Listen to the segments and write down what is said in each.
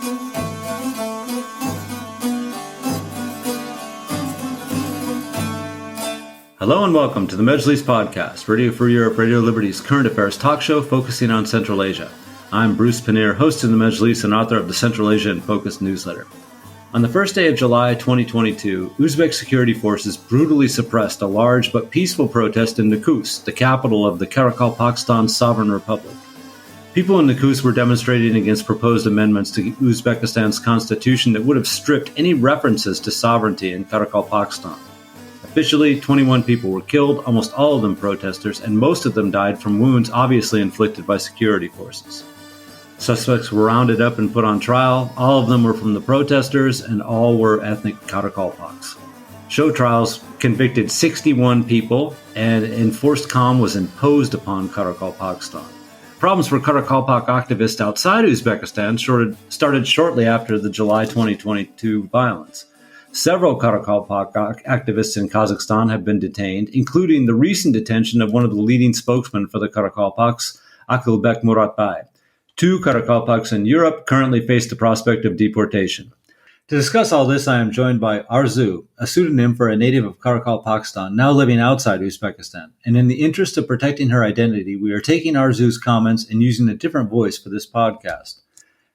Hello and welcome to the Majlis podcast, Radio Free Europe, Radio Liberty's current affairs talk show focusing on Central Asia. I'm Bruce Pannier, host of the Majlis and author of the Central Asia in Focus newsletter. On the first day of July 2022, Uzbek security forces brutally suppressed a large but peaceful protest in Nukus, the capital of the Karakalpakstan Sovereign Republic. People in Nukus were demonstrating against proposed amendments to Uzbekistan's constitution that would have stripped any references to sovereignty in Karakalpakstan. Officially, 21 people were killed, almost all of them protesters, and most of them died from wounds obviously inflicted by security forces. Suspects were rounded up and put on trial. All of them were from the protesters, and all were ethnic Karakalpaks. Show trials convicted 61 people, and enforced calm was imposed upon Karakalpakstan. Problems for Karakalpak activists outside Uzbekistan started shortly after the July 2022 violence. Several Karakalpak activists in Kazakhstan have been detained, including the recent detention of one of the leading spokesmen for the Karakalpaks, Akilbek Muratbay. Two Karakalpaks in Europe currently face the prospect of deportation. To discuss all this, I am joined by Arzu, a pseudonym for a native of Karakalpakstan, now living outside Uzbekistan. And in the interest of protecting her identity, we are taking Arzu's comments and using a different voice for this podcast.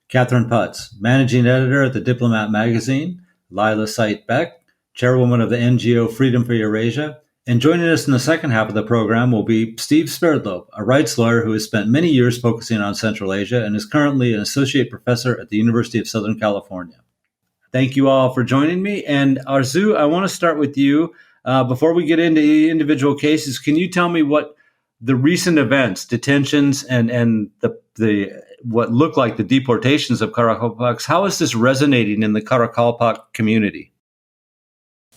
Catherine Putz, managing editor at the Diplomat magazine, Leila Seiitbek, chairwoman of the NGO Freedom For Eurasia, and joining us in the second half of the program will be Steve Swerdlow, a rights lawyer who has spent many years focusing on Central Asia and is currently an associate professor at the University of Southern California. Thank you all for joining me. And Arzu, I want to start with you. Before we get into individual cases, can you tell me what the recent events, detentions, and the what look like the deportations of Karakalpaks, how is this resonating in the Karakalpak community?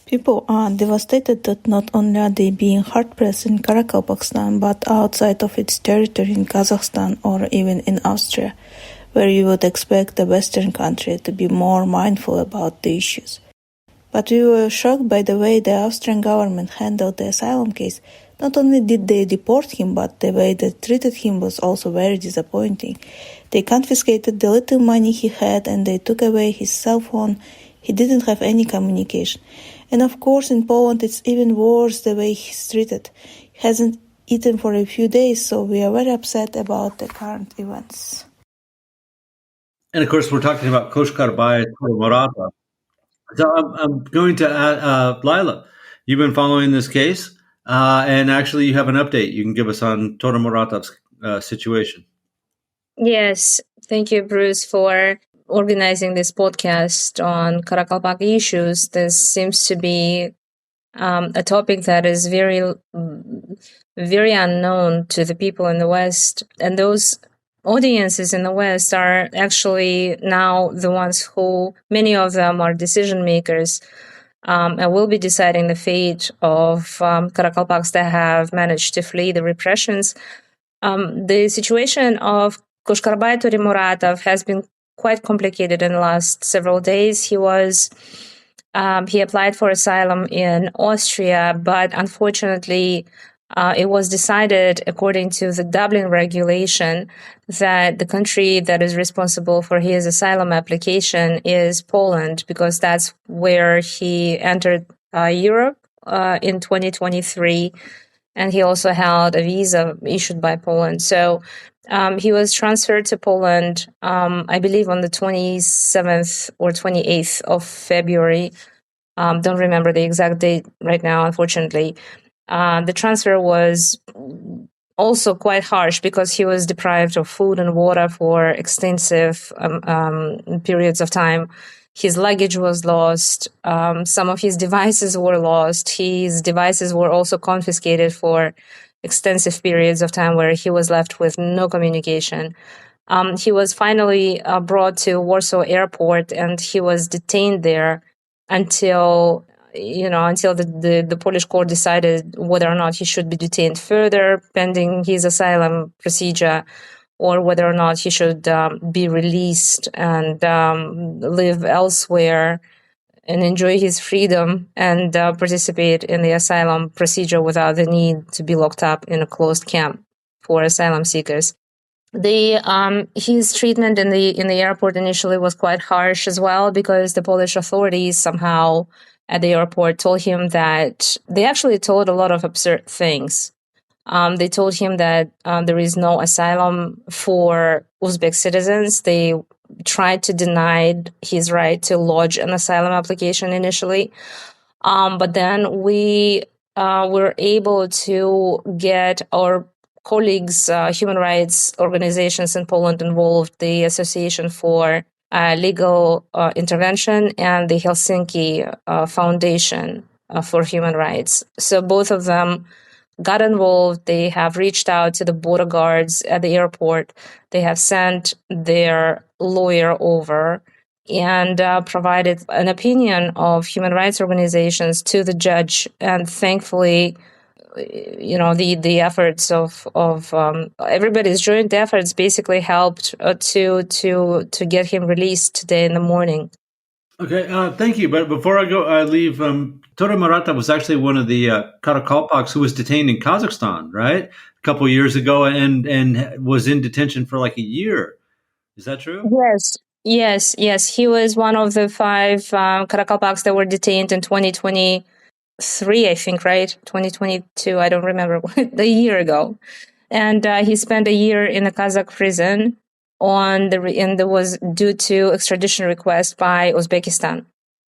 People are devastated that not only are they being hard-pressed in Karakalpakstan, but outside of its territory in Kazakhstan or even in Austria, where you would expect a Western country to be more mindful about the issues. But we were shocked by the way the Austrian government handled the asylum case. Not only did they deport him, but the way they treated him was also very disappointing. They confiscated the little money he had and they took away his cell phone. He didn't have any communication. And of course in Poland it's even worse the way he's treated. He hasn't eaten for a few days, so we are very upset about the current events. And of course we're talking about Koshkarbay Muratov. So I'm going to Leila. You've been following this case. And actually, you have an update you can give us on Todor Muratov's situation. Yes, thank you, Bruce, for organizing this podcast on Karakalpak issues. This seems to be a topic that is very, very unknown to the people in the West. And those audiences in the West are actually now the ones who, many of them are decision makers, and will be deciding the fate of Karakalpaks that have managed to flee the repressions. The situation of Koshkarbay Muratov has been quite complicated in the last several days. He applied for asylum in Austria, but unfortunately, it was decided, according to the Dublin regulation, that the country that is responsible for his asylum application is Poland, because that's where he entered Europe in 2023, and he also held a visa issued by Poland. So he was transferred to Poland, I believe, on the 27th or 28th of February. Don't remember the exact date right now, unfortunately. The transfer was also quite harsh because he was deprived of food and water for extensive periods of time. His luggage was lost. Some of his devices were lost. His devices were also confiscated for extensive periods of time where he was left with no communication. He was finally brought to Warsaw Airport and he was detained there until the Polish court decided whether or not he should be detained further pending his asylum procedure, or whether or not he should be released and live elsewhere and enjoy his freedom and participate in the asylum procedure without the need to be locked up in a closed camp for asylum seekers. His treatment in the airport initially was quite harsh as well, because the Polish authorities somehow at the airport told him that they actually told a lot of absurd things. They told him that there is no asylum for Uzbek citizens. They tried to deny his right to lodge an asylum application initially. But then we were able to get our colleagues, human rights organizations in Poland involved, the Association for Legal Intervention and the Helsinki Foundation for Human Rights. So both of them got involved. They have reached out to the border guards at the airport. They have sent their lawyer over and provided an opinion of human rights organizations to the judge. And thankfully, the efforts of everybody's joint efforts basically helped to get him released today in the morning. Okay, thank you. But before I leave, Tore Marata was actually one of the Karakalpaks who was detained in Kazakhstan, right? A couple of years ago, and was in detention for like a year. Is that true? Yes. He was one of the 5 Karakalpaks that were detained in 2023, I think, right? 2022, I don't remember, a year ago. And he spent a year in a Kazakh prison and that was due to extradition request by Uzbekistan.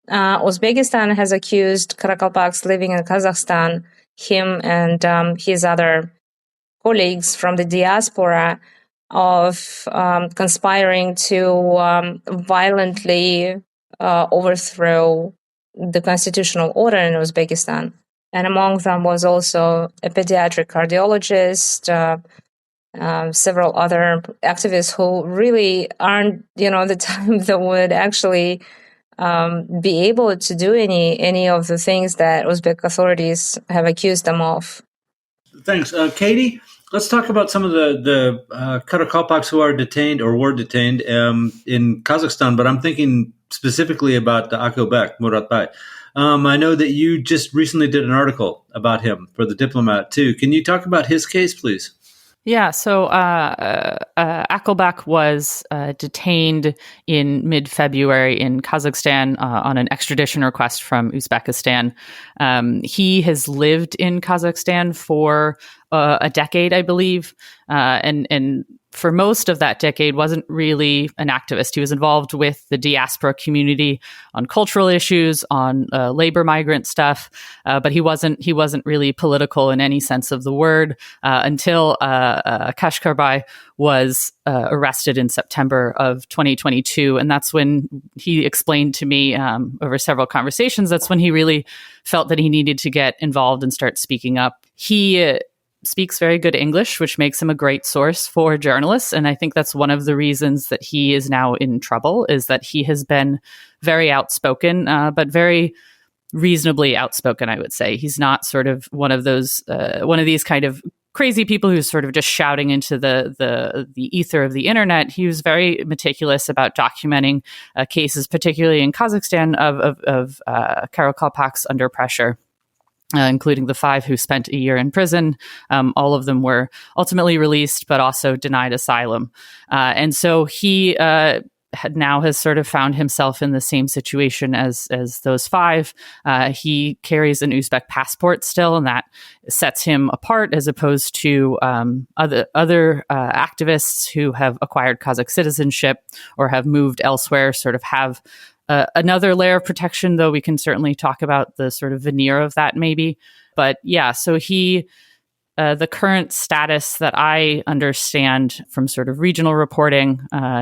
Uzbekistan has accused Karakalpaks living in Kazakhstan, him and his other colleagues from the diaspora, of conspiring to violently overthrow the constitutional order in Uzbekistan. And among them was also a pediatric cardiologist, several other activists who really aren't, the type that would actually be able to do any of the things that Uzbek authorities have accused them of. Thanks. Katie, let's talk about some of the Karakalpaks who are detained or were detained in Kazakhstan, but I'm thinking specifically about Akilbek Muratbay. I know that you just recently did an article about him for the Diplomat too. Can you talk about his case, please? Yeah, so Akilbek was detained in mid-February in Kazakhstan on an extradition request from Uzbekistan. He has lived in Kazakhstan for a decade, I believe, and for most of that decade wasn't really an activist. He was involved with the diaspora community on cultural issues, on labor migrant stuff, but he wasn't really political in any sense of the word until Kashkarbay was arrested in September of 2022. And that's when he explained to me over several conversations, that's when he really felt that he needed to get involved and start speaking up. He speaks very good English, which makes him a great source for journalists. And I think that's one of the reasons that he is now in trouble, is that he has been very outspoken, but very reasonably outspoken, I would say. He's not sort of one of these kind of crazy people who's sort of just shouting into the ether of the internet. He was very meticulous about documenting cases, particularly in Kazakhstan, of Karakalpaks under pressure. Including the 5 who spent a year in prison. All of them were ultimately released, but also denied asylum. And so he has sort of found himself in the same situation as those 5. He carries an Uzbek passport still, and that sets him apart as opposed to other activists who have acquired Kazakh citizenship or have moved elsewhere, sort of have another layer of protection, though we can certainly talk about the sort of veneer of that maybe. But yeah, so the current status that I understand from sort of regional reporting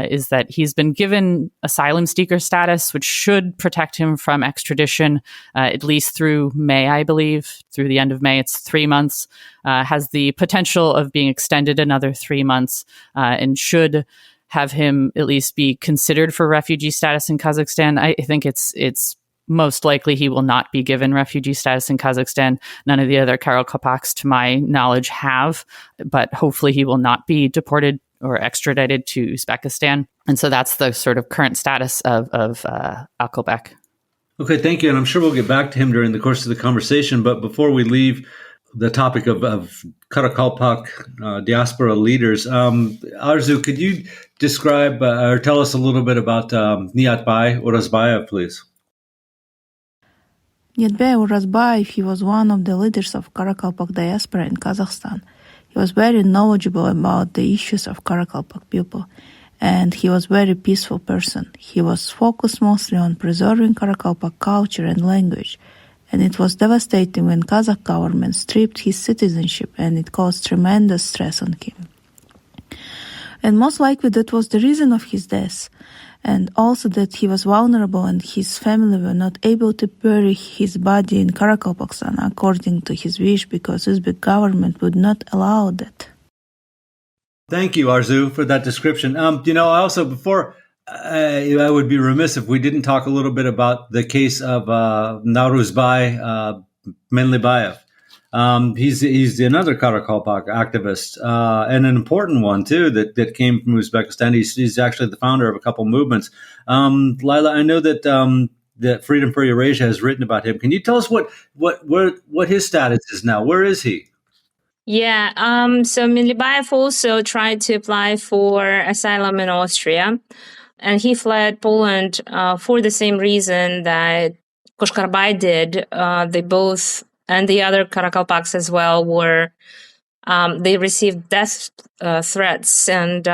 is that he's been given asylum seeker status, which should protect him from extradition at least through May, I believe. Through the end of May, it's 3 months, has the potential of being extended another 3 months, and should have him at least be considered for refugee status in Kazakhstan. I think it's most likely he will not be given refugee status in Kazakhstan. None of the other Karakalpaks, to my knowledge, have, but hopefully he will not be deported or extradited to Uzbekistan. And so that's the sort of current status of Akilbek. Okay, thank you. And I'm sure we'll get back to him during the course of the conversation. But before we leave, the topic of Karakalpak diaspora leaders. Arzu, could you describe or tell us a little bit about Niatbay Orazbayev, please? Niatbay Orazbayev, he was one of the leaders of Karakalpak diaspora in Kazakhstan. He was very knowledgeable about the issues of Karakalpak people, and he was a very peaceful person. He was focused mostly on preserving Karakalpak culture and language, and it was devastating when Kazakh government stripped his citizenship, and it caused tremendous stress on him. And most likely that was the reason of his death, and also that he was vulnerable and his family were not able to bury his body in Karakalpakstan according to his wish because Uzbek government would not allow that. Thank you, Arzu, for that description. I also, before I would be remiss if we didn't talk a little bit about the case of Nauruzbay Menlibayev. He's another Karakalpak activist, and an important one too that came from Uzbekistan. He's actually the founder of a couple movements. Leila, I know that Freedom For Eurasia has written about him. Can you tell us what his status is now? Where is he? Yeah, so Menlibayev also tried to apply for asylum in Austria, and he fled Poland for the same reason that Koshkarbay did. They both, and the other Karakalpaks as well, were they received death threats and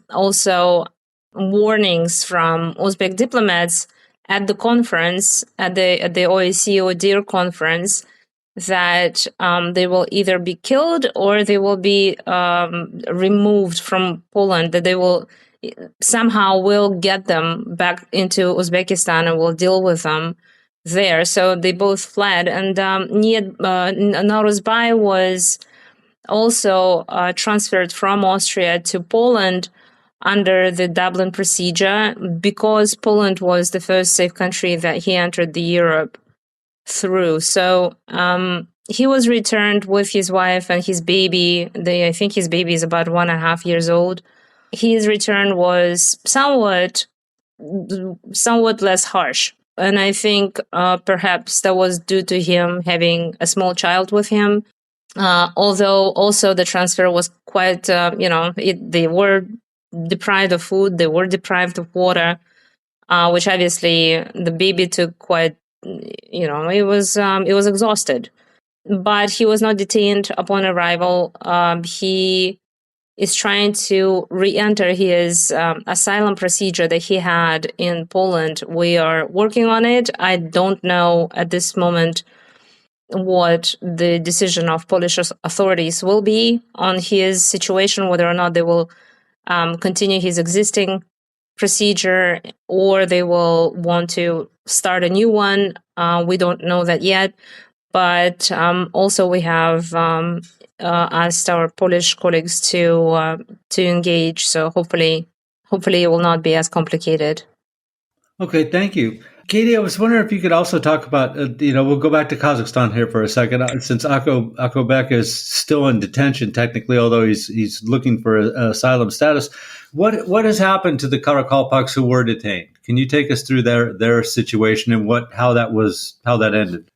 also warnings from Uzbek diplomats at the conference, at the OSCE ODIHR conference, that they will either be killed or they will be removed from Poland, that they will somehow will get them back into Uzbekistan and will deal with them there. So they both fled. And Nauruzbay was also transferred from Austria to Poland under the Dublin procedure because Poland was the first safe country that he entered the Europe through. So he was returned with his wife and his baby. I think his baby is about 1.5 years old. His return was somewhat less harsh. And I think perhaps that was due to him having a small child with him. Although also the transfer was quite, they were deprived of food, they were deprived of water, which obviously the baby took quite, it was exhausted. But he was not detained upon arrival. He is trying to re-enter his asylum procedure that he had in Poland. We are working on it. I don't know at this moment what the decision of Polish authorities will be on his situation, whether or not they will continue his existing procedure or they will want to start a new one. We don't know that yet. But also we have asked our Polish colleagues to engage. So hopefully it will not be as complicated. Okay, thank you. Katie, I was wondering if you could also talk about, we'll go back to Kazakhstan here for a second, since Akobek is still in detention technically, although he's looking for asylum status. What has happened to the Karakalpaks who were detained? Can you take us through their situation and how that ended?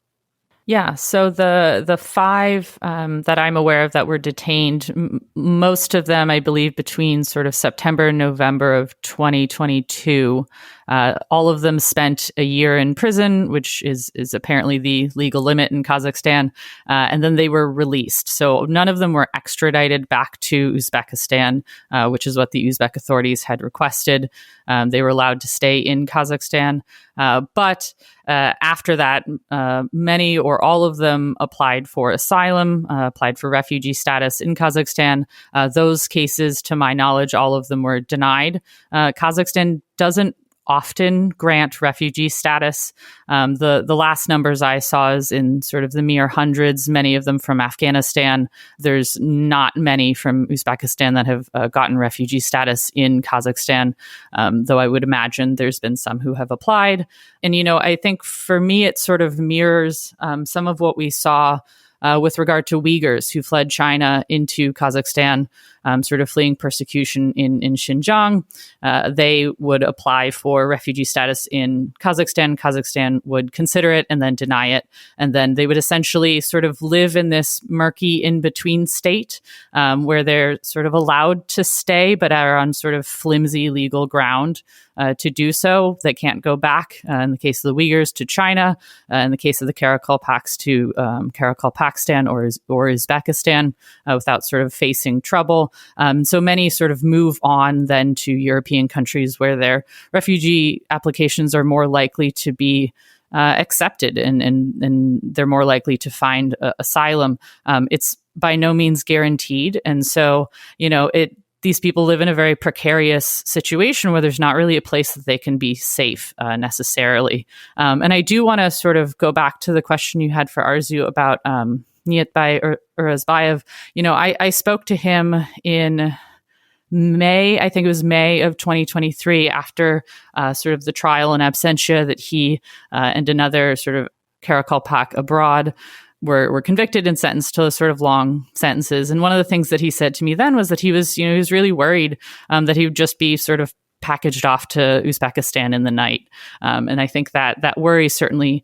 Yeah, so the 5 that I'm aware of that were detained, most of them, I believe, between sort of September and November of 2022, all of them spent a year in prison, which is apparently the legal limit in Kazakhstan, and then they were released. So none of them were extradited back to Uzbekistan, which is what the Uzbek authorities had requested. They were allowed to stay in Kazakhstan, but after that, many or all of them applied for asylum, applied for refugee status in Kazakhstan. Those cases, to my knowledge, all of them were denied. Kazakhstan doesn't often grant refugee status. The last numbers I saw is in sort of the mere hundreds, many of them from Afghanistan. There's not many from Uzbekistan that have gotten refugee status in Kazakhstan, though I would imagine there's been some who have applied. And, I think for me, it sort of mirrors some of what we saw with regard to Uyghurs who fled China into Kazakhstan, sort of fleeing persecution in Xinjiang. They would apply for refugee status in Kazakhstan. Kazakhstan would consider it and then deny it. And then they would essentially sort of live in this murky in-between state where they're sort of allowed to stay, but are on sort of flimsy legal ground to do so. They can't go back, in the case of the Uyghurs, to China, in the case of the Karakalpaks to Karakalpakstan or Uzbekistan without sort of facing trouble. So many sort of move on then to European countries where their refugee applications are more likely to be accepted and they're more likely to find asylum. It's by no means guaranteed. And so, these people live in a very precarious situation where there's not really a place that they can be safe necessarily. And I do want to sort of go back to the question you had for Arzu about Seiitbek or Urazbayev. I spoke to him in May, I think it was May of 2023, after sort of the trial in absentia that he and another sort of Karakalpak abroad were convicted and sentenced to sort of long sentences. And one of the things that he said to me then was that he was really worried that he would just be sort of packaged off to Uzbekistan in the night. And I think that worry certainly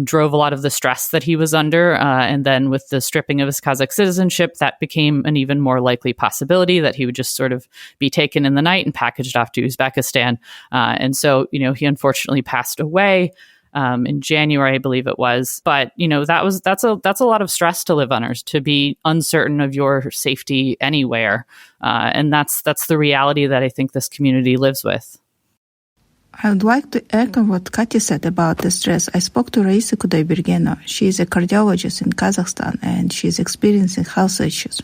drove a lot of the stress that he was under. And then with the stripping of his Kazakh citizenship, that became an even more likely possibility that he would just sort of be taken in the night and packaged off to Uzbekistan. And so, he unfortunately passed away in January, I believe it was. But that's a lot of stress to live under, to be uncertain of your safety anywhere, and that's the reality that I think this community lives with. I would like to echo what Katya said about the stress. I spoke to Raisa Kudaibergena. She is a cardiologist in Kazakhstan, and she's experiencing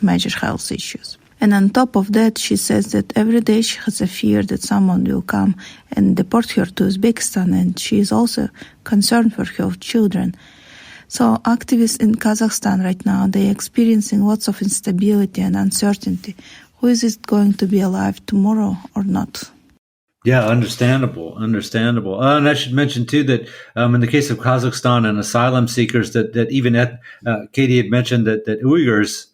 major health issues. And on top of that, she says that every day she has a fear that someone will come and deport her to Uzbekistan, and she is also concerned for her children. So activists in Kazakhstan right now, they're experiencing lots of instability and uncertainty. Who is it going to be alive tomorrow or not? Yeah, understandable. And I should mention, too, that in the case of Kazakhstan and asylum seekers, that even Katie had mentioned that Uyghurs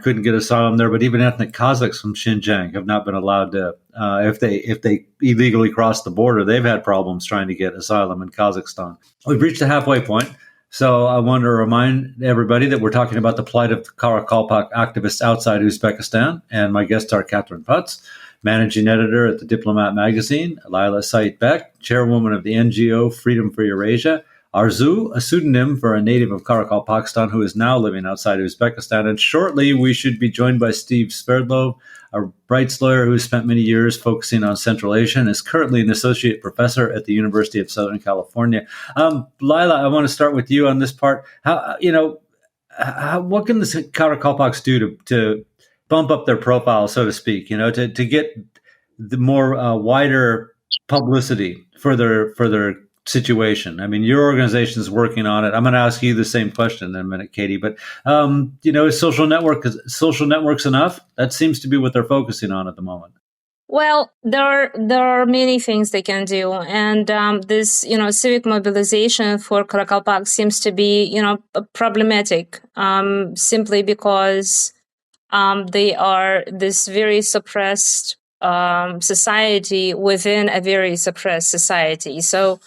couldn't get asylum there, but even ethnic Kazakhs from Xinjiang have not been allowed to, if they illegally cross the border, they've had problems trying to get asylum in Kazakhstan. We've reached the halfway point, so I want to remind everybody that we're talking about the plight of Karakalpak activists outside Uzbekistan, and my guests are Catherine Putz, managing editor at the Diplomat magazine, Leila Seiitbek, chairwoman of the NGO Freedom For Eurasia, Arzu, a pseudonym for a native of Karakalpakstan who is now living outside Uzbekistan. And shortly, we should be joined by Steve Swerdlow, a rights lawyer who has spent many years focusing on Central Asia and is currently an associate professor at the University of Southern California. Leila, I want to start with you on this part. What can the Karakalpaks do to bump up their profile, so to speak, to get the more wider publicity for their situation? I mean, your organization is working on it. I'm going to ask you the same question in a minute, Katie. But is social networks enough? That seems to be what they're focusing on at the moment. Well, there are many things they can do, and this civic mobilization for Karakalpak seems to be problematic, simply because they are this very suppressed society within a very suppressed society. So,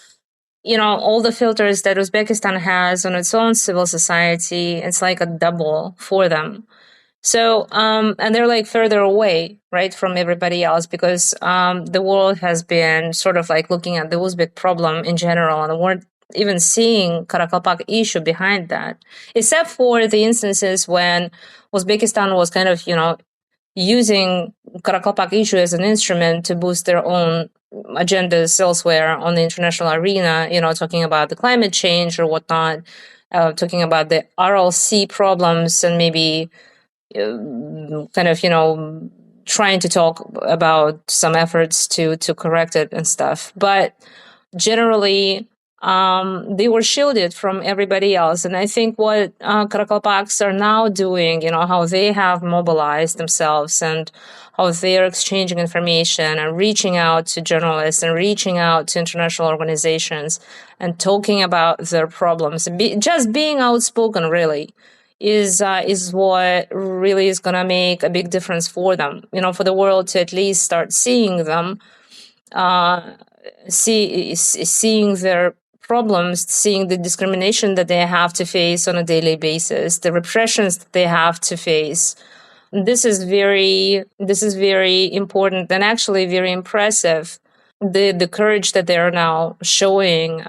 all the filters that Uzbekistan has on its own civil society, it's like a double for them. So, and they're like further away, right, from everybody else, because the world has been sort of like looking at the Uzbek problem in general, and weren't even seeing Karakalpak issue behind that, except for the instances when Uzbekistan was kind of, using Karakalpak issue as an instrument to boost their own agendas elsewhere on the international arena, talking about the climate change or whatnot, talking about the RLC problems, and maybe trying to talk about some efforts to correct it and stuff. But generally, they were shielded from everybody else. And I think what Karakalpaks are now doing, how they have mobilized themselves and how they are exchanging information and reaching out to journalists and reaching out to international organizations and talking about their problems, just being outspoken, really, is what really is going to make a big difference for them. For the world to at least start seeing them, seeing their problems, seeing the discrimination that they have to face on a daily basis, the repressions that they have to face. This is very important and actually very impressive. The courage that they are now showing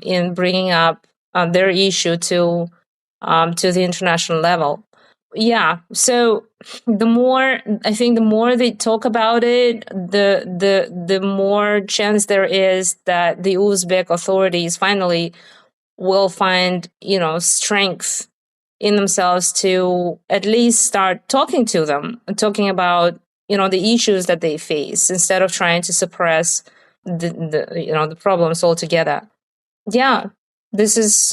in bringing up their issue to the international level. Yeah. So the more they talk about it, the more chance there is that the Uzbek authorities finally will find, strength in themselves to at least start talking to them, talking about, the issues that they face instead of trying to suppress the problems altogether. Yeah. This is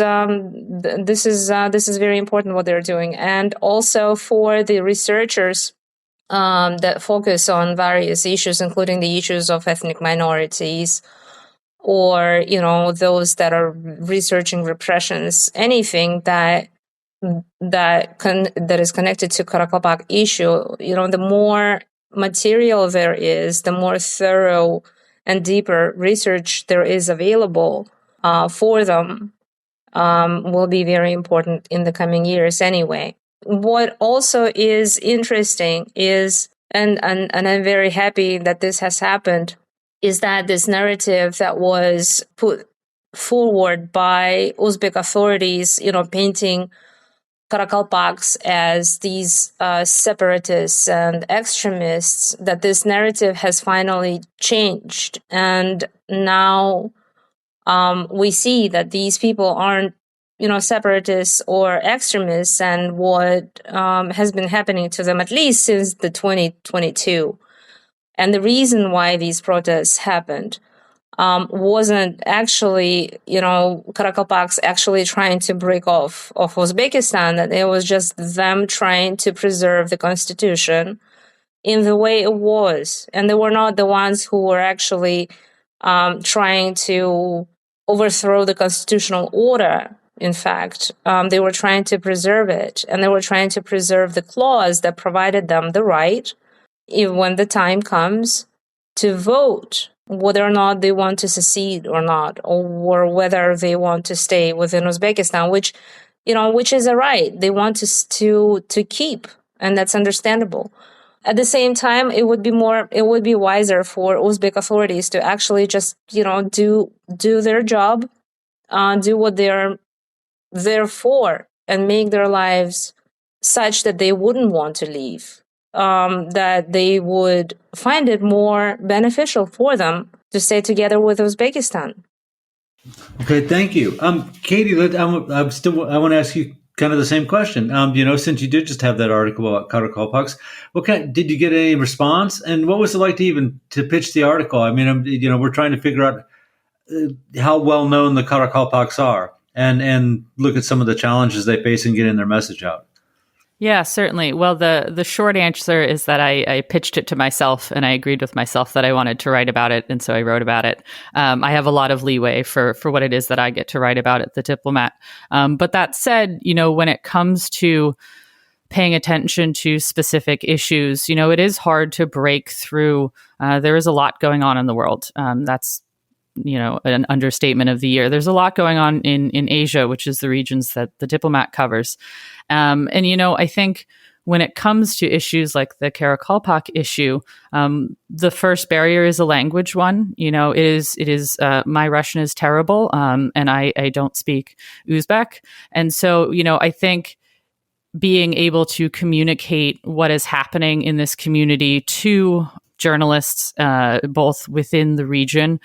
very important what they're doing, and also for the researchers that focus on various issues, including the issues of ethnic minorities, or those that are researching repressions, anything that is connected to Karakalpak issue. The more material there is, the more thorough and deeper research there is available for them, will be very important in the coming years anyway. What also is interesting is, and I'm very happy that this has happened, is that this narrative that was put forward by Uzbek authorities, painting Karakalpaks as these separatists and extremists, that this narrative has finally changed. And now we see that these people aren't, separatists or extremists, and what has been happening to them at least since the 2022. And the reason why these protests happened wasn't actually, Karakalpaks actually trying to break off of Uzbekistan, that it was just them trying to preserve the constitution in the way it was. And they were not the ones who were actually trying to overthrow the constitutional order. In fact, they were trying to preserve it, and they were trying to preserve the clause that provided them the right, even when the time comes, to vote whether or not they want to secede or not, or whether they want to stay within Uzbekistan, which is a right they want to keep, and that's understandable. At the same time, it would be wiser for Uzbek authorities to actually just, do their job, do what they're there for, and make their lives such that they wouldn't want to leave, that they would find it more beneficial for them to stay together with Uzbekistan. Okay, thank you. Katie, I want to ask you kind of the same question. Since you did just have that article about Karakalpaks, did you get any response? And what was it like to pitch the article? I mean, we're trying to figure out how well known the Karakalpaks are, and look at some of the challenges they face in getting their message out. Yeah, certainly. Well, the short answer is that I pitched it to myself, and I agreed with myself that I wanted to write about it, and so I wrote about it. I have a lot of leeway for what it is that I get to write about at the Diplomat. But that said, when it comes to paying attention to specific issues, it is hard to break through. There is a lot going on in the world. That's an understatement of the year. There's a lot going on in Asia, which is the regions that the Diplomat covers. I think when it comes to issues like the Karakalpak issue, the first barrier is a language one. It is my Russian is terrible, and I don't speak Uzbek. And so, I think being able to communicate what is happening in this community to journalists, both within the region,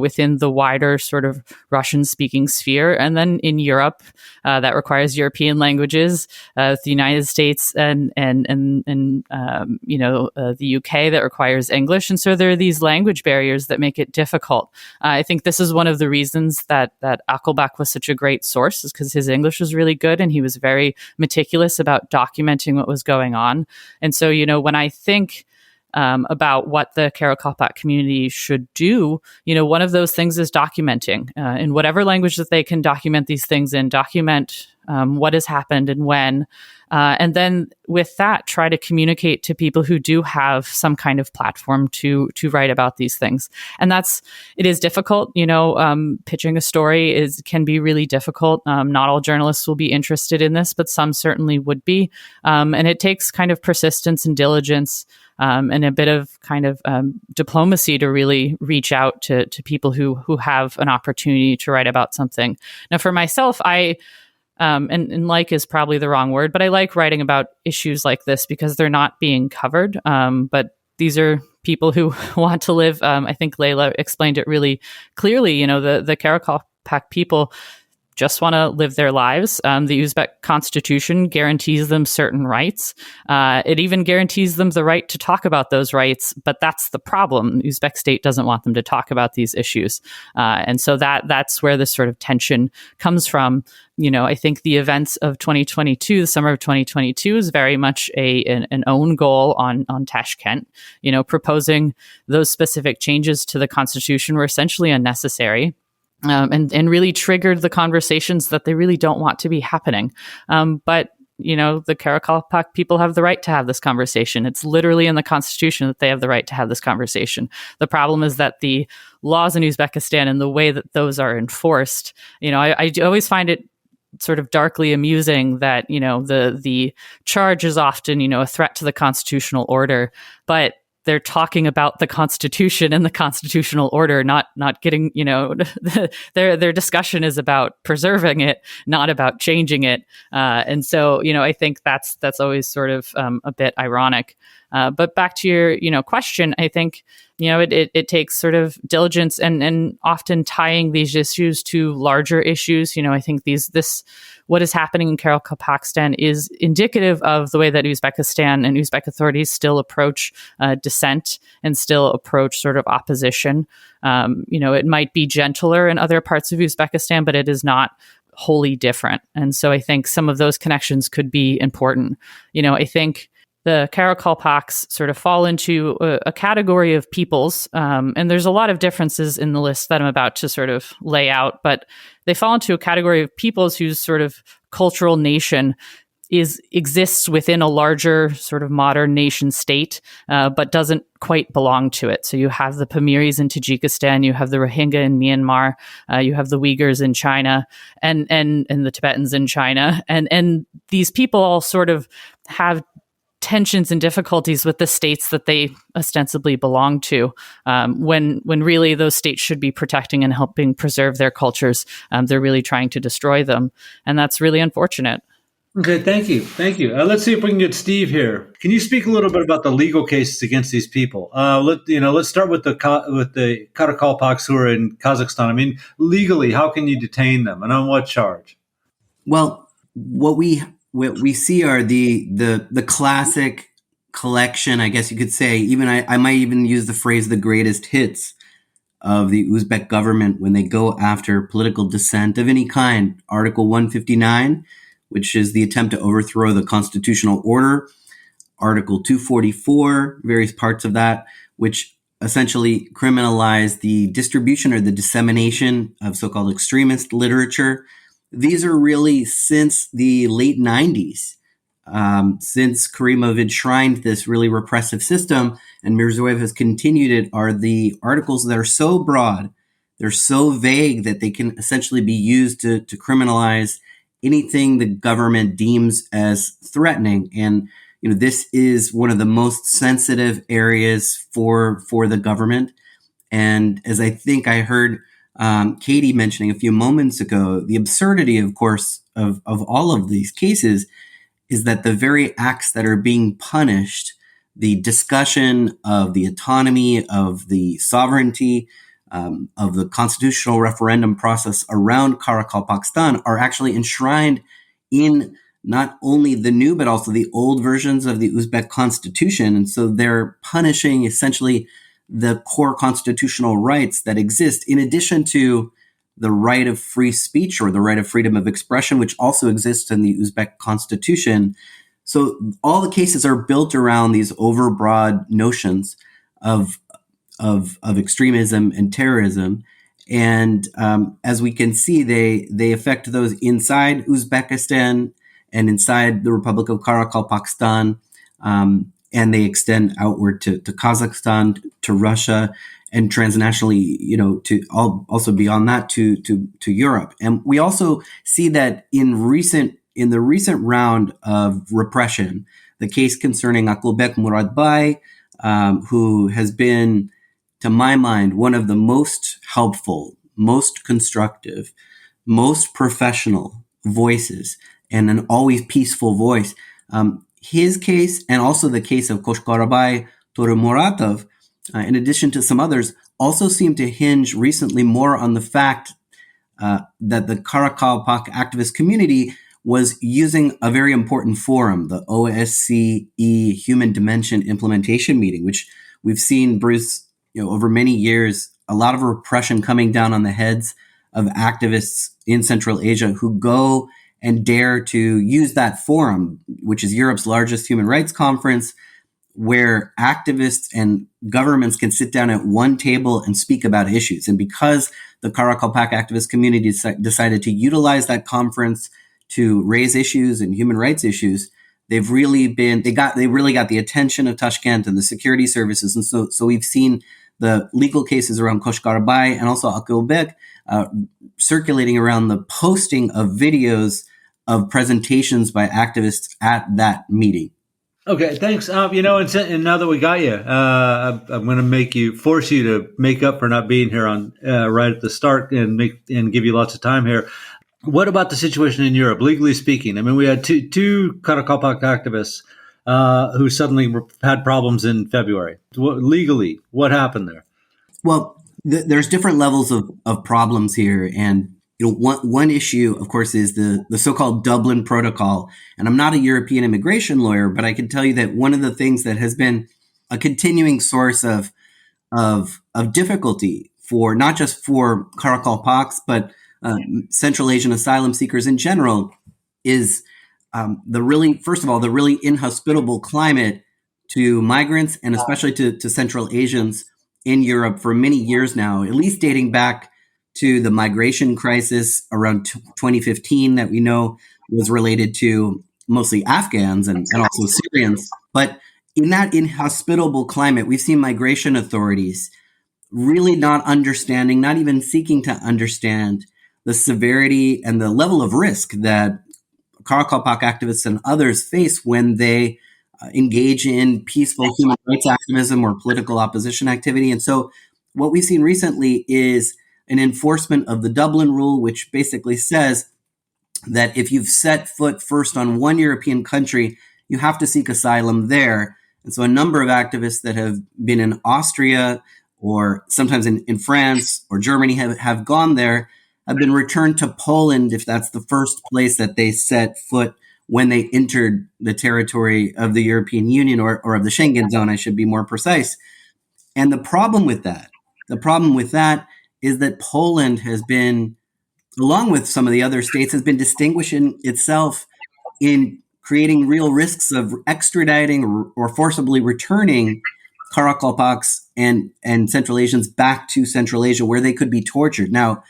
within the wider sort of Russian-speaking sphere, and then in Europe, that requires European languages, the United States and the UK that requires English, and so there are these language barriers that make it difficult. I think this is one of the reasons that Akalbak was such a great source, is because his English was really good and he was very meticulous about documenting what was going on. And so, when I think about what the Karakalpak community should do, one of those things is documenting in whatever language that they can document these things in, document what has happened and when. And then with that, try to communicate to people who do have some kind of platform to write about these things. And it is difficult, pitching a story can be really difficult. Not all journalists will be interested in this, but some certainly would be. And it takes kind of persistence and diligence, and a bit of kind of diplomacy to really reach out to people who have an opportunity to write about something. Now, for myself, and like is probably the wrong word, but I like writing about issues like this because they're not being covered. But these are people who want to live. I think Leila explained it really clearly. The Karakalpak people just want to live their lives. The Uzbek constitution guarantees them certain rights. It even guarantees them the right to talk about those rights, but that's the problem. The Uzbek state doesn't want them to talk about these issues. And so that's where this sort of tension comes from. I think the events of 2022, the summer of 2022, is very much an own goal on Tashkent. Proposing those specific changes to the constitution were essentially unnecessary. And really triggered the conversations that they really don't want to be happening. But the Karakalpak people have the right to have this conversation. It's literally in the constitution that they have the right to have this conversation. The problem is that the laws in Uzbekistan and the way that those are enforced, I always find it sort of darkly amusing that, the charge is often, a threat to the constitutional order, but they're talking about the Constitution and the constitutional order, not getting, their discussion is about preserving it, not about changing it. And so, I think that's always sort of a bit ironic. But back to your, question, I think, it takes sort of diligence and often tying these issues to larger issues. I think what is happening in Karakalpakstan is indicative of the way that Uzbekistan and Uzbek authorities still approach dissent and still approach sort of opposition. It might be gentler in other parts of Uzbekistan, but it is not wholly different. And so I think some of those connections could be important. I think the Karakalpaks sort of fall into a category of peoples, and there's a lot of differences in the list that I'm about to sort of lay out, but they fall into a category of peoples whose sort of cultural nation exists within a larger sort of modern nation state, but doesn't quite belong to it. So you have the Pamiris in Tajikistan, you have the Rohingya in Myanmar, you have the Uyghurs in China, and the Tibetans in China, and these people all sort of have tensions and difficulties with the states that they ostensibly belong to, when really those states should be protecting and helping preserve their cultures. They're really trying to destroy them, and that's really unfortunate. Okay, thank you. Let's see if we can get Steve here. Can you speak a little bit about the legal cases against these people? Let's start with the Karakalpaks who are in Kazakhstan. I mean, legally, how can you detain them, and on what charge? Well, what we see are the classic collection, I guess you could say. Even I might even use the phrase "the greatest hits" of the Uzbek government when they go after political dissent of any kind. Article 159, which is the attempt to overthrow the constitutional order. Article 244, various parts of that, which essentially criminalize the distribution or the dissemination of so-called extremist literature. These are really since the late 90s, since Karimov enshrined this really repressive system and Mirziyoyev has continued it, are the articles that are so broad, they're so vague that they can essentially be used to criminalize anything the government deems as threatening. And this is one of the most sensitive areas for the government. And as I think I heard Katie mentioning a few moments ago, the absurdity, of course, of all of these cases is that the very acts that are being punished, the discussion of the autonomy, of the sovereignty, of the constitutional referendum process around Karakalpakstan are actually enshrined in not only the new, but also the old versions of the Uzbek constitution. And so they're punishing essentially the core constitutional rights that exist, in addition to the right of free speech or the right of freedom of expression, which also exists in the Uzbek constitution. So all the cases are built around these overbroad notions of extremism and terrorism. And as we can see, they affect those inside Uzbekistan and inside the Republic of Karakalpakstan, and they extend outward to Kazakhstan, to Russia, and transnationally, to also beyond that to Europe. And we also see that in the recent round of repression, the case concerning Akulbek Muradbay, who has been, to my mind, one of the most helpful, most constructive, most professional voices, and an always peaceful voice. His case, and also the case of Koshkarabay Toremuratov, in addition to some others, also seem to hinge recently more on the fact that the Karakalpak activist community was using a very important forum, the OSCE Human Dimension Implementation Meeting, which we've seen, Bruce, over many years, a lot of repression coming down on the heads of activists in Central Asia who go and dare to use that forum, which is Europe's largest human rights conference, where activists and governments can sit down at one table and speak about issues. And because the Karakalpak activist community decided to utilize that conference to raise issues and human rights issues, they really got the attention of Tashkent and the security services. And so we've seen the legal cases around Koshkarabay and also Akulbek circulating around, the posting of videos of presentations by activists at that meeting. Okay, thanks. And now that we got you, I'm going to force you to make up for not being here on right at the start and give you lots of time here. What about the situation in Europe, legally speaking? I mean, we had two Karakalpak activists who suddenly had problems in February. Legally, what happened there? Well, there's different levels of problems here, and one issue, of course, is the so-called Dublin Protocol. And I'm not a European immigration lawyer, but I can tell you that one of the things that has been a continuing source of difficulty for not just for Karakalpaks, but Central Asian asylum seekers in general is the really inhospitable climate to migrants and especially to Central Asians in Europe for many years now, at least dating back to the migration crisis around 2015 that we know was related to mostly Afghans and also Syrians. But in that inhospitable climate, we've seen migration authorities really not understanding, not even seeking to understand the severity and the level of risk that Karakalpak activists and others face when they engage in peaceful human rights activism or political opposition activity. And so what we've seen recently is an enforcement of the Dublin Rule, which basically says that if you've set foot first on one European country, you have to seek asylum there. And so a number of activists that have been in Austria or sometimes in France or Germany have gone there, have been returned to Poland if that's the first place that they set foot when they entered the territory of the European Union or of the Schengen zone, I should be more precise. And the problem with that is that Poland has been, along with some of the other states, has been distinguishing itself in creating real risks of extraditing or forcibly returning Karakalpaks and Central Asians back to Central Asia where they could be tortured. Now,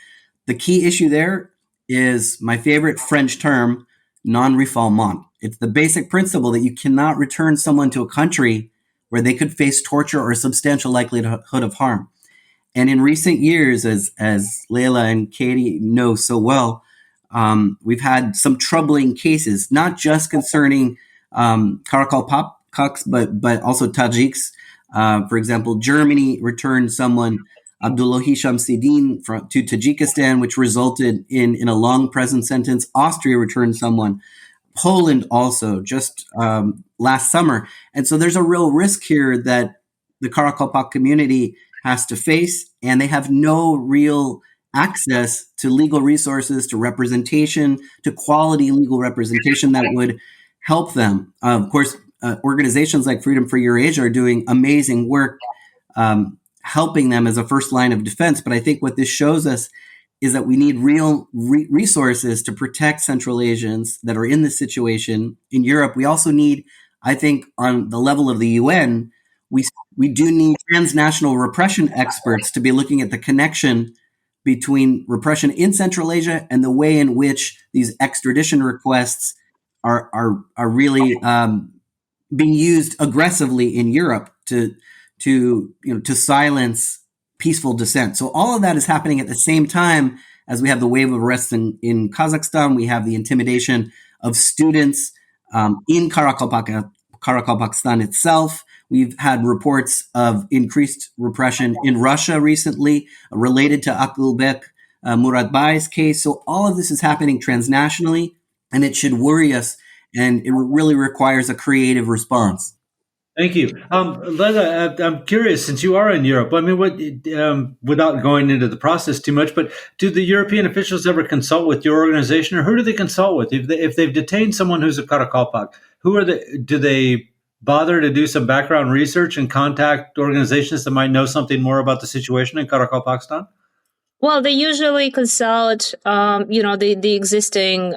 the key issue there is my favorite French term, non-refoulement. It's the basic principle that you cannot return someone to a country where they could face torture or a substantial likelihood of harm. And in recent years, as Leila and Katie know so well, we've had some troubling cases, not just concerning Karakalpaks, but also Tajiks. For example, Germany returned someone, Abdullahi Shamsidin, to Tajikistan, which resulted in a long prison sentence. Austria returned someone. Poland also, just last summer. And so there's a real risk here that the Karakalpak community has to face, and they have no real access to legal resources, to representation, to quality legal representation that would help them. Of course, organizations like Freedom For Eurasia are doing amazing work helping them as a first line of defense. But I think what this shows us is that we need real resources to protect Central Asians that are in this situation in Europe. We also need, I think, on the level of the UN, we do need transnational repression experts to be looking at the connection between repression in Central Asia and the way in which these extradition requests are really being used aggressively in Europe to silence peaceful dissent. So all of that is happening at the same time as we have the wave of arrests in Kazakhstan. We have the intimidation of students in Karakalpakstan itself. We've had reports of increased repression in Russia recently related to Akılbek Muratbay's case. So all of this is happening transnationally, and it should worry us, and it really requires a creative response. Thank you. Leila, I'm curious, since you are in Europe, I mean, without going into the process too much, but do the European officials ever consult with your organization, or who do they consult with? If they've detained someone who's a Karakalpak, do they bother to do some background research and contact organizations that might know something more about the situation in Karakalpakstan? Well, they usually consult, the existing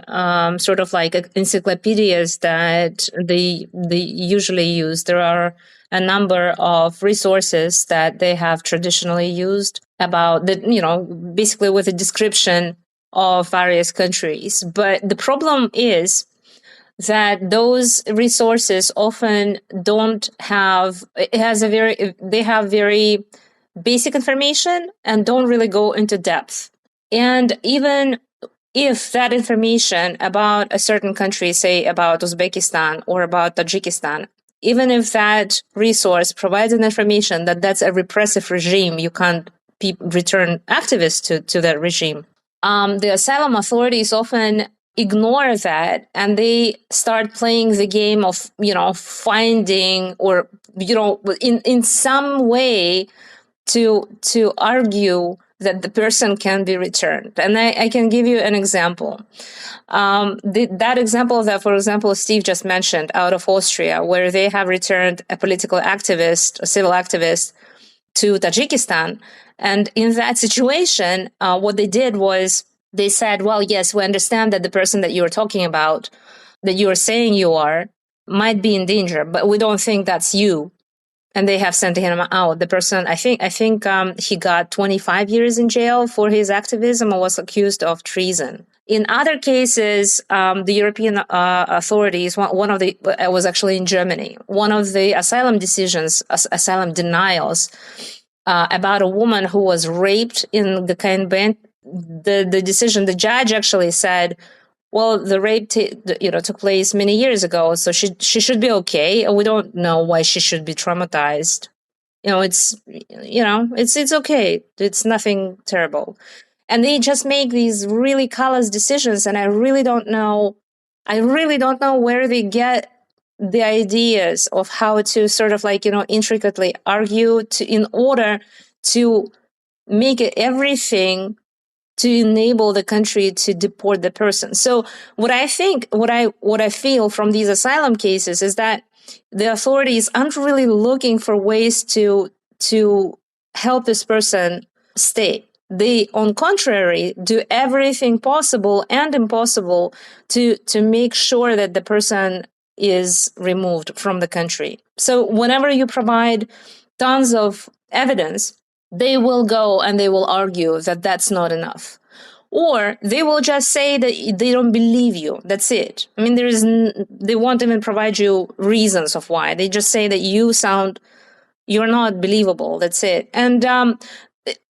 sort of like encyclopedias that they usually use. There are a number of resources that they have traditionally used about basically with a description of various countries. But the problem is that those resources often they have very basic information and don't really go into depth. And even if that information about a certain country, say about Uzbekistan or about Tajikistan, even if that resource provides an information that that's a repressive regime, you can't return activists to that regime. The asylum authorities often ignore that, and they start playing the game of, finding or, in some way to argue that the person can be returned. And I can give you an example. That example that, for example, Steve just mentioned out of Austria, where they have returned a political activist, a civil activist, to Tajikistan. And in that situation, what they did was they said, well, yes, we understand that the person that you are talking about, that you are saying you are, might be in danger, but we don't think that's you. And they have sent him out. The person, I think he got 25 years in jail for his activism and was accused of treason. In other cases, the European authorities, I was actually in Germany, one of the asylum asylum denials about a woman who was raped in the the decision, the judge actually said, well, the rape took place many years ago, so she should be okay. We don't know why she should be traumatized. It's okay. It's nothing terrible. And they just make these really callous decisions, and I really don't know where they get the ideas of how to sort of intricately argue in order to make it everything to enable the country to deport the person. So what I feel from these asylum cases is that the authorities aren't really looking for ways to help this person stay. They, on contrary, do everything possible and impossible to make sure that the person is removed from the country. So whenever you provide tons of evidence, they will go and they will argue that that's not enough. Or they will just say that they don't believe you. That's it. I mean, they won't even provide you reasons of why. They just say that you're not believable. That's it. And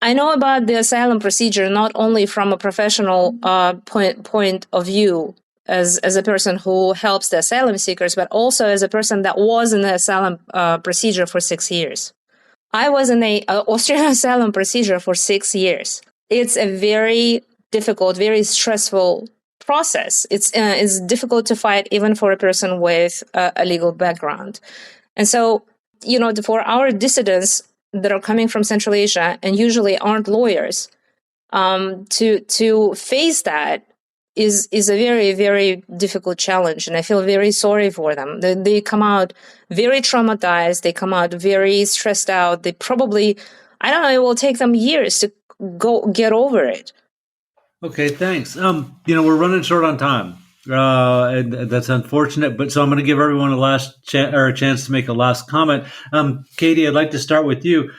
I know about the asylum procedure not only from a professional point of view as a person who helps the asylum seekers, but also as a person that was in the asylum procedure for 6 years. I was in the Austrian asylum procedure for 6 years. It's a very difficult, very stressful process. It's difficult to fight even for a person with a legal background. And so, for our dissidents that are coming from Central Asia and usually aren't lawyers, to face that is a very, very difficult challenge. And I feel very sorry for them. They come out very traumatized. They come out very stressed out. They probably, it will take them years to get over it. Okay, thanks. We're running short on time, and that's unfortunate. But so I'm going to give everyone a chance to make a last comment. Katie, I'd like to start with you.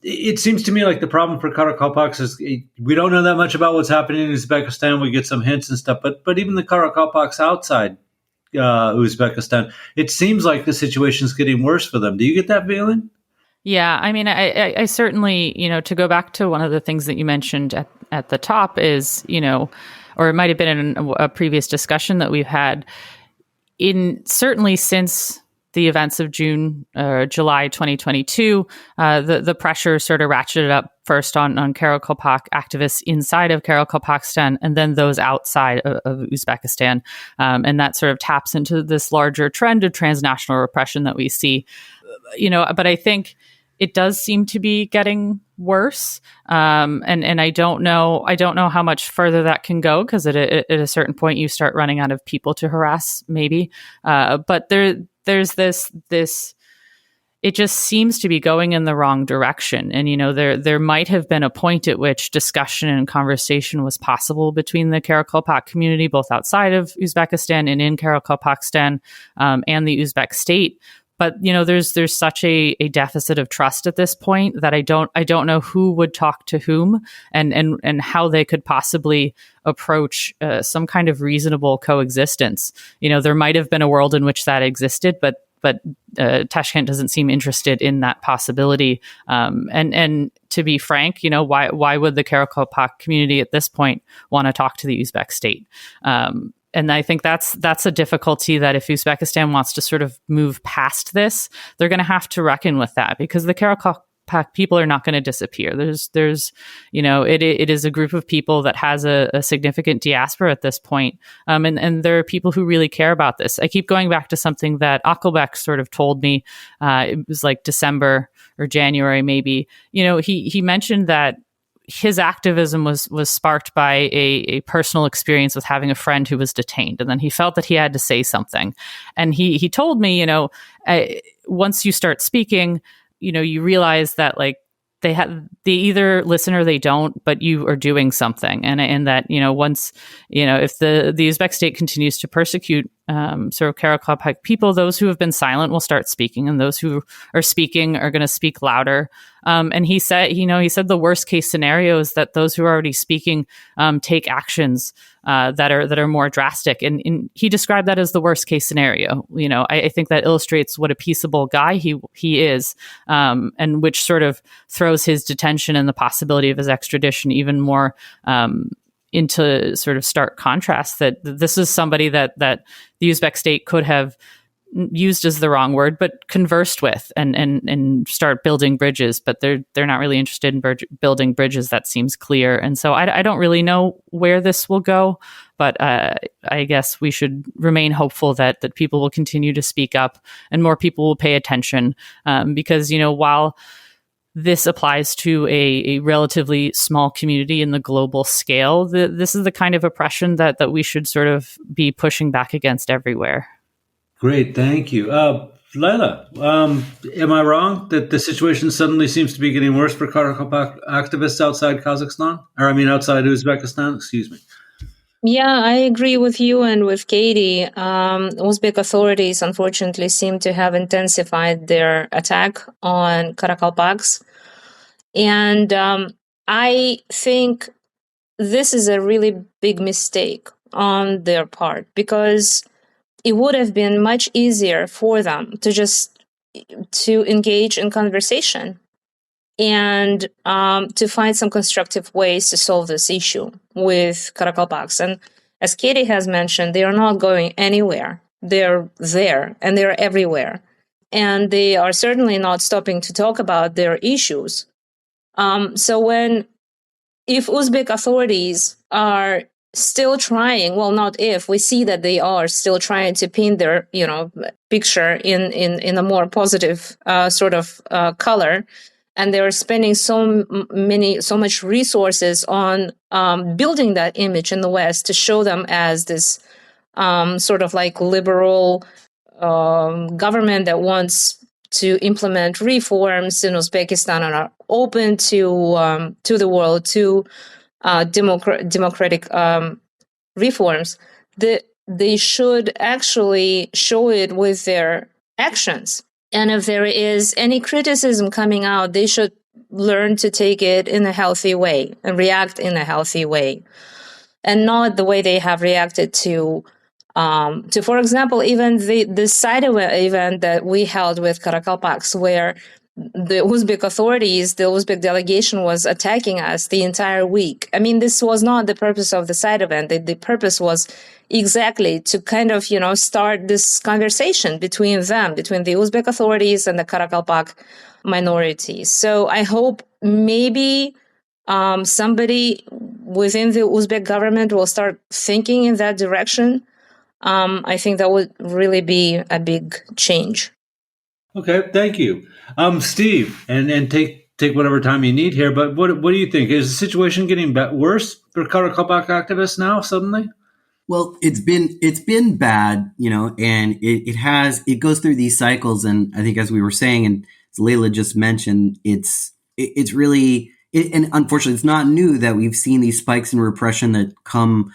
it seems to me like the problem for Karakalpaks is we don't know that much about what's happening in Uzbekistan. We get some hints and stuff, but even the Karakalpaks outside Uzbekistan, it seems like the situation's getting worse for them. Do you get that feeling? Yeah, I mean, I certainly, to go back to one of the things that you mentioned at the top is, or it might have been in a previous discussion that we've had, certainly since the events of July 2022, the pressure sort of ratcheted up first on Karakalpak activists inside of Karakalpakstan and then those outside of Uzbekistan. And that sort of taps into this larger trend of transnational repression that we see. But I think it does seem to be getting worse. And I don't know how much further that can go, because at a certain point you start running out of people to harass, maybe. But there's this, it just seems to be going in the wrong direction. And, there might have been a point at which discussion and conversation was possible between the Karakalpak community, both outside of Uzbekistan and in Karakalpakstan, and the Uzbek state. But, there's such a deficit of trust at this point that I don't know who would talk to whom and how they could possibly approach some kind of reasonable coexistence. There might have been a world in which that existed, but Tashkent doesn't seem interested in that possibility. And to be frank, why would the Karakalpak community at this point want to talk to the Uzbek state? And I think that's a difficulty that if Uzbekistan wants to sort of move past this, they're going to have to reckon with that, because the Karakalpak people are not going to disappear. There's it is a group of people that has a significant diaspora at this point. And there are people who really care about this. I keep going back to something that Akelbek sort of told me. It was like December or January, maybe. He mentioned that his activism was sparked by a personal experience with having a friend who was detained. And then he felt that he had to say something. And he told me, once you start speaking, you realize that they either listen or they don't, but you are doing something. And that, once, if the Uzbek state continues to persecute sort of Karakalpak people, those who have been silent will start speaking, and those who are speaking are going to speak louder. And he said the worst case scenario is that those who are already speaking take actions that are more drastic. And he described that as the worst case scenario. I think that illustrates what a peaceable guy he is, and which sort of throws his detention and the possibility of his extradition even more into sort of stark contrast, that this is somebody that the Uzbek state could have used is the wrong word, but conversed with and start building bridges, but they're not really interested in building bridges. That seems clear. And so I don't really know where this will go, but I guess we should remain hopeful that people will continue to speak up and more people will pay attention, because, while this applies to a relatively small community in the global scale, this is the kind of oppression that we should sort of be pushing back against everywhere. Great, thank you. Leila, am I wrong that the situation suddenly seems to be getting worse for Karakalpak activists outside Kazakhstan? Outside Uzbekistan, excuse me. Yeah, I agree with you and with Katie. Uzbek authorities, unfortunately, seem to have intensified their attack on Karakalpaks. And I think this is a really big mistake on their part, because it would have been much easier for them to engage in conversation and to find some constructive ways to solve this issue with Karakalpaks. And as Katie has mentioned, they are not going anywhere. They're there and they're everywhere. And they are certainly not stopping to talk about their issues. If Uzbek authorities are still trying, we see that they are still trying to paint their, picture in a more positive sort of color, and they're spending so much resources on building that image in the West to show them as this sort of like liberal government that wants to implement reforms in Uzbekistan and are open to the world, to democratic reforms. They should actually show it with their actions. And if there is any criticism coming out, they should learn to take it in a healthy way and react in a healthy way, and not the way they have reacted to, for example, even the side event that we held with Karakalpaks, where the Uzbek authorities, the Uzbek delegation was attacking us the entire week. I mean, this was not the purpose of the side event. The purpose was exactly to kind of, start this conversation between them, between the Uzbek authorities and the Karakalpak minorities. So I hope maybe somebody within the Uzbek government will start thinking in that direction. I think that would really be a big change. Okay, thank you, Steve, and take whatever time you need here. But what do you think? Is the situation getting worse for Karakalpak activists now suddenly? Well, it's been bad, and it goes through these cycles. And I think, as we were saying, and as Leila just mentioned, it's really, and unfortunately, it's not new that we've seen these spikes in repression that come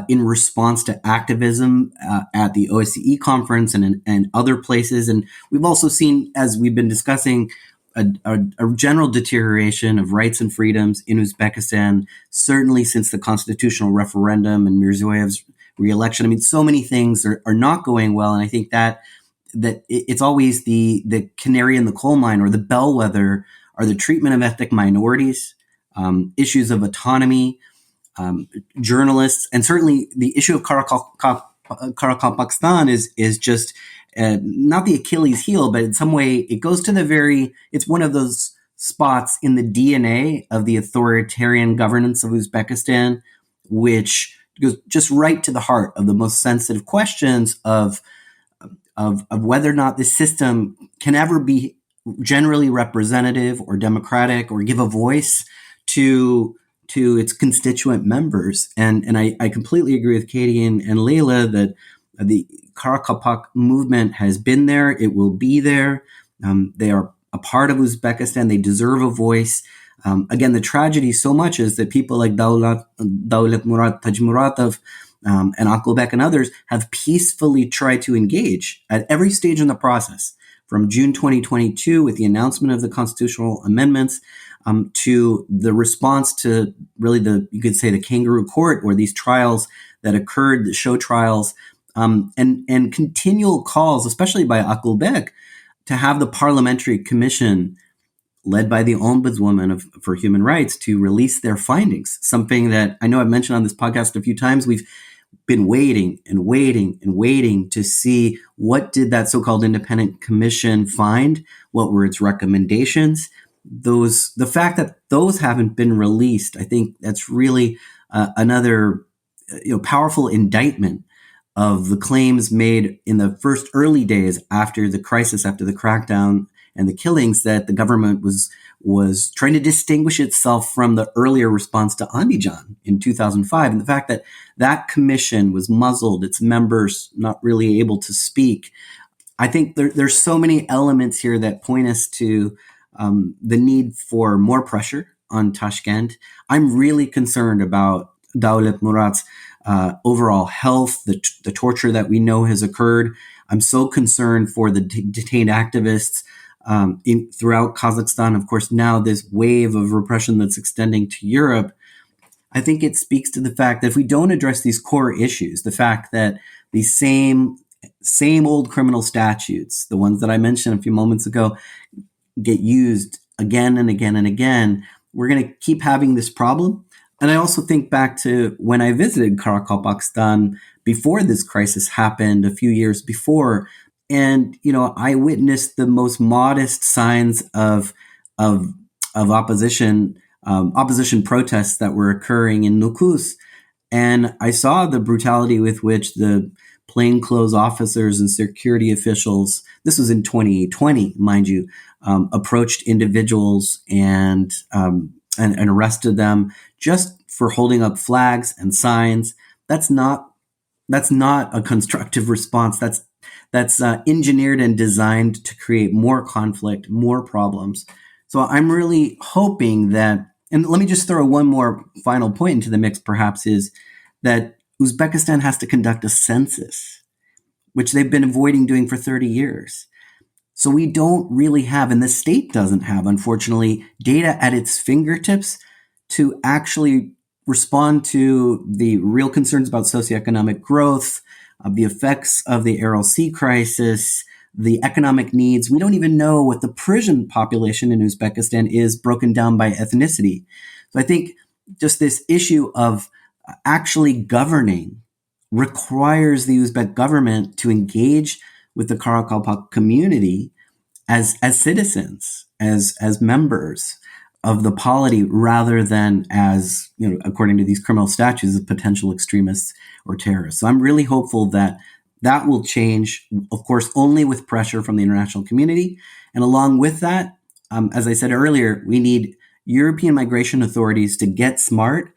in response to activism at the OSCE conference and other places. And we've also seen, as we've been discussing, a general deterioration of rights and freedoms in Uzbekistan, certainly since the constitutional referendum and Mirziyoyev's re-election. I mean, so many things are not going well. And I think that it's always the canary in the coal mine, or the bellwether, are the treatment of ethnic minorities, issues of autonomy, journalists, and certainly the issue of Karakalpakstan is just not the Achilles heel, but in some way it goes to it's one of those spots in the DNA of the authoritarian governance of Uzbekistan, which goes just right to the heart of the most sensitive questions of whether or not this system can ever be generally representative or democratic or give a voice to its constituent members. And I completely agree with Katie and Leila that the Karakalpak movement has been there. It will be there. They are a part of Uzbekistan. They deserve a voice. Again, the tragedy so much is that people like Daulat Murat Tajmuratov and Akulbek and others have peacefully tried to engage at every stage in the process, from June 2022 with the announcement of the constitutional amendments to the response to really you could say the kangaroo court, or these trials that occurred, the show trials, and continual calls, especially by Akulbek, to have the parliamentary commission led by the Ombudswoman for Human Rights to release their findings, something that I know I've mentioned on this podcast a few times. We've been waiting and waiting and waiting to see what did that so-called independent commission find, what were its recommendations. The fact that those haven't been released, I think that's really another powerful indictment of the claims made in the first early days after the crisis, after the crackdown and the killings, that the government was trying to distinguish itself from the earlier response to Andijan in 2005. And the fact that that commission was muzzled, its members not really able to speak. I think there's so many elements here that point us to the need for more pressure on Tashkent. I'm really concerned about Daulat Murat's overall health, the torture that we know has occurred. I'm so concerned for the detained activists throughout Kazakhstan. Of course, now this wave of repression that's extending to Europe. I think it speaks to the fact that if we don't address these core issues, the fact that these same old criminal statutes, the ones that I mentioned a few moments ago, get used again and again and again, we're going to keep having this problem. And I also think back to when I visited Karakalpakstan before this crisis happened, a few years before, and I witnessed the most modest signs of opposition protests that were occurring in Nukus, and I saw the brutality with which the plainclothes officers and security officials, this was in 2020, mind you, approached individuals and arrested them just for holding up flags and signs. That's not a constructive response. That's engineered and designed to create more conflict, more problems. So I'm really hoping that, and let me just throw one more final point into the mix, perhaps, is that Uzbekistan has to conduct a census, which they've been avoiding doing for 30 years. So we don't really have, and the state doesn't have, unfortunately, data at its fingertips to actually respond to the real concerns about socioeconomic growth, the effects of the Aral Sea crisis, the economic needs. We don't even know what the prison population in Uzbekistan is broken down by ethnicity. So I think just this issue of actually governing requires the Uzbek government to engage with the Karakalpak community as citizens, as members of the polity, rather than as, according to these criminal statutes, as potential extremists or terrorists. So I'm really hopeful that that will change, of course, only with pressure from the international community. And along with that, as I said earlier, we need European migration authorities to get smart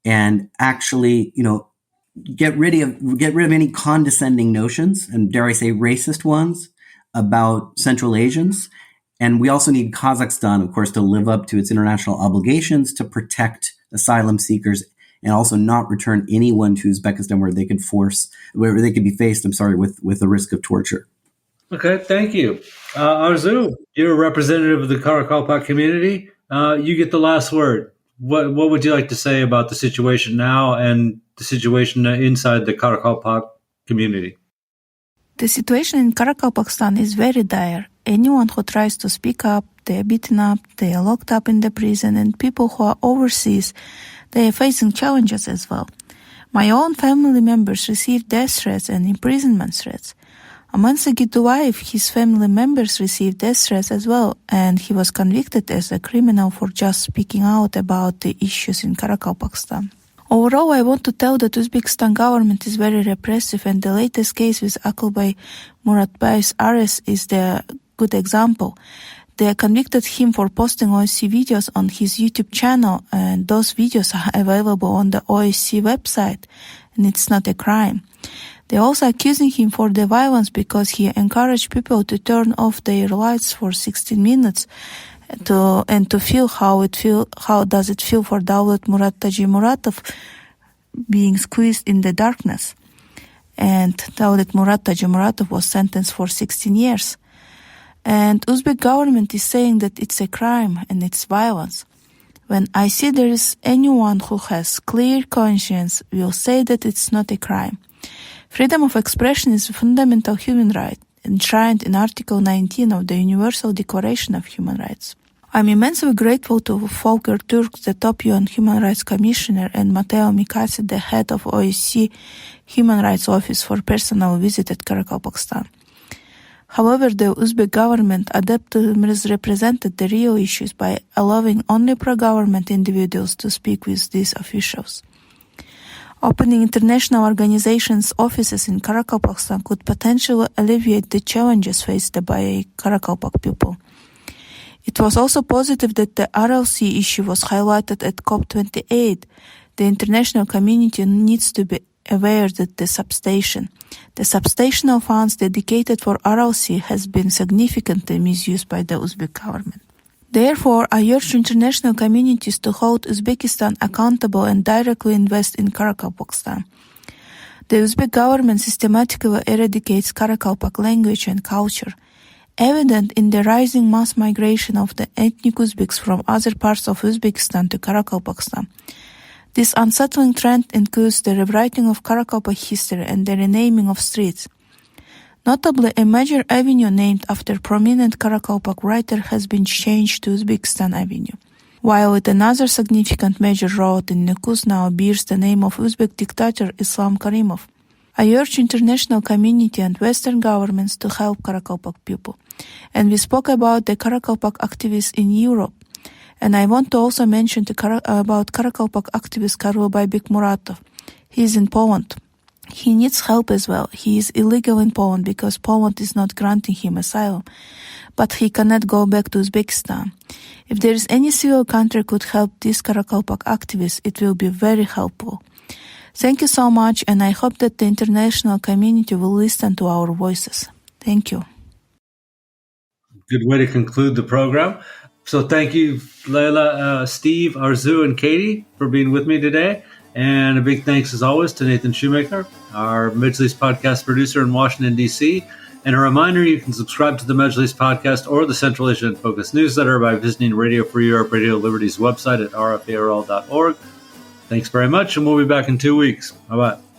and actually, get rid of any condescending notions, and dare I say racist ones, about Central Asians. And we also need Kazakhstan, of course, to live up to its international obligations to protect asylum seekers and also not return anyone to Uzbekistan where they could be faced, with the risk of torture. Okay, thank you. Arzu, you're a representative of the Karakalpak community. You get the last word. What would you like to say about the situation now and the situation inside the Karakalpak community? The situation in Karakalpakstan is very dire. Anyone who tries to speak up, they are beaten up, they are locked up in the prison, and people who are overseas, they are facing challenges as well. My own family members received death threats and imprisonment threats. A month ago, his family members received death threats as well, and he was convicted as a criminal for just speaking out about the issues in Karakalpakstan. Overall, I want to tell that Uzbekistan government is very repressive, and the latest case with Akulbay Muratbay's arrest is the good example. They convicted him for posting OSCE videos on his YouTube channel, and those videos are available on the OSCE website, and it's not a crime. They're also accusing him for the violence because he encouraged people to turn off their lights for 16 minutes to feel how does it feel for Davlet Murat Tajimuratov being squeezed in the darkness. And Davlet Murat Tajimuratov was sentenced for 16 years. And Uzbek government is saying that it's a crime and it's violence. When I see there is anyone who has clear conscience will say that it's not a crime. Freedom of expression is a fundamental human right, enshrined in Article 19 of the Universal Declaration of Human Rights. I'm immensely grateful to Volker Türk, the top UN Human Rights Commissioner, and Matteo Mikasi, the head of OSCE Human Rights Office, for personal visit at Karakalpakstan. However, the Uzbek government adeptly misrepresented the real issues by allowing only pro-government individuals to speak with these officials. Opening international organizations' offices in Karakalpakstan could potentially alleviate the challenges faced by Karakalpak people. It was also positive that the Aral Sea issue was highlighted at COP28. The international community needs to be aware that the substational funds dedicated for Aral Sea has been significantly misused by the Uzbek government. Therefore, I urge international communities to hold Uzbekistan accountable and directly invest in Karakalpakstan. The Uzbek government systematically eradicates Karakalpak language and culture, evident in the rising mass migration of the ethnic Uzbeks from other parts of Uzbekistan to Karakalpakstan. This unsettling trend includes the rewriting of Karakalpak history and the renaming of streets. Notably, a major avenue named after prominent Karakalpak writer has been changed to Uzbekistan Avenue, while another significant major road in Nukus now bears the name of Uzbek dictator Islam Karimov. I urge international community and Western governments to help Karakalpak people. And we spoke about the Karakalpak activists in Europe. And I want to also mention about Karakalpak activist Karolbay Bekmuratov. He is in Poland. He needs help as well. He is illegal in Poland because Poland is not granting him asylum. But he cannot go back to Uzbekistan. If there is any civil country could help these Karakalpak activists, it will be very helpful. Thank you so much, and I hope that the international community will listen to our voices. Thank you. Good way to conclude the program. So thank you, Leila, Steve, Arzu, and Katie for being with me today. And a big thanks, as always, to Nathan Shoemaker, our Majlis podcast producer in Washington, D.C., And a reminder, you can subscribe to the Majlis podcast or the Central Asia in Focus newsletter by visiting Radio Free Europe, Radio Liberty's website at rfarl.org. Thanks very much, and we'll be back in 2 weeks. Bye-bye.